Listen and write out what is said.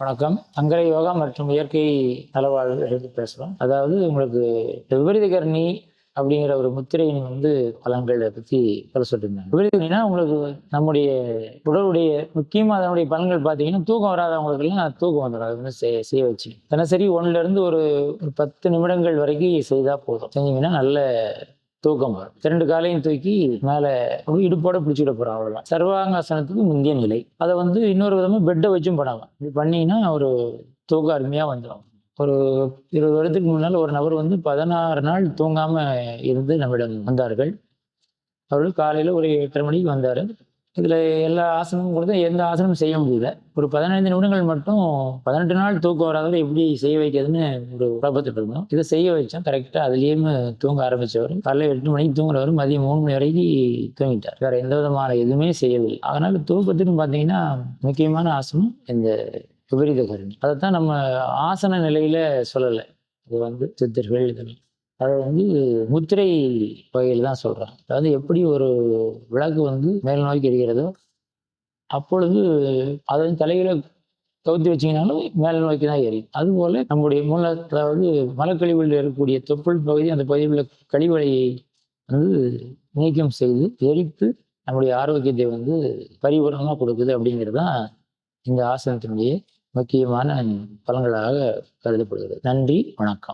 வணக்கம். சங்கர யோகா மற்றும் இயற்கை நலவாழ்வு எடுத்து பேசுறோம். அதாவது உங்களுக்கு விபரீதகரணி அப்படிங்கிற ஒரு முத்திரையின் பலன்களை பத்தி சொல்லியிருந்தாங்க. விபரீதகரணினா உங்களுக்கு நம்முடைய உடலுடைய முக்கியமா அதனுடைய பலன்கள் பார்த்தீங்கன்னா, தூக்கம் வராதவங்களுக்கு எல்லாம் தூக்கம் வந்துடும். அது செய்ய வச்சு தினசரி 1ல இருந்து ஒரு 10 நிமிடங்கள் வரைக்கும் செய்தா போதும். செஞ்சீங்கன்னா நல்ல தூக்கம் வரும். 2 காலையும் தூக்கி மேல இடுப்போட பிடிச்சிட போறோம், அவ்வளவுதான். சர்வாங்காசனத்துக்கு முந்தைய நிலை. அதை இன்னொரு விதமா பெட்டை வச்சும் பண்ணலாம். இப்படி பண்ணீங்கன்னா ஒரு தூக்கம் அருமையா வந்துடும். ஒரு 20 வருடத்துக்கு முன்னால் ஒரு நபர் 16 நாள் தூங்காம இருந்து நம்மிடம் வந்தார்கள். அவர்கள் காலையில ஒரு 8:30 மணிக்கு வந்தாரு. இதுல எல்லா ஆசனமும் கொடுத்து எந்த ஆசனமும் செய்ய முடியல. ஒரு 15 நிமிடங்கள் மட்டும் 18 நாள் தூக்கம் வராதவரை எப்படி செய்ய வைக்கிறதுன்னு ஒரு குழப்பத்துட்டு இருந்தோம். இதை செய்ய வச்சோம். கரெக்டா அதுலயும் தூங்க ஆரம்பிச்சவர் காலையில 8 மணிக்கு தூங்குறவர் மதியம் 3 மணி வரைக்கும் தூங்கிட்டார். வேற எந்த விதமான எதுவுமே செய்யவில்லை. அதனால தூக்கத்துக்கு பாத்தீங்கன்னா முக்கியமான ஆசனம் இந்த விபரீத கரணி. அதைத்தான் நம்ம ஆசன நிலையில சொல்லலை. இது சித்தர்கள் இதெல்லாம் அதை முத்திரை வகையில் தான் சொல்றாங்க. அதாவது எப்படி ஒரு விளக்கு மேல் நோக்கி எரிகிறதோ அப்பொழுது அதை தலையில கவுத்தி வச்சீங்கன்னாலும் மேல் நோக்கி தான் எரியும். அதுபோல நம்முடைய அதாவது மலக்கழிவுகளில் இருக்கக்கூடிய தொப்புள் பகுதி, அந்த பகுதியில் உள்ள கழிவறையை நீக்கம் செய்து எரித்து நம்முடைய ஆரோக்கியத்தை பரிபூர்ணமா கொடுக்குது. அப்படிங்கிறது தான் இந்த ஆசனத்தினுடைய முக்கியமான பலன்களாக கருதப்படுகிறது. நன்றி, வணக்கம்.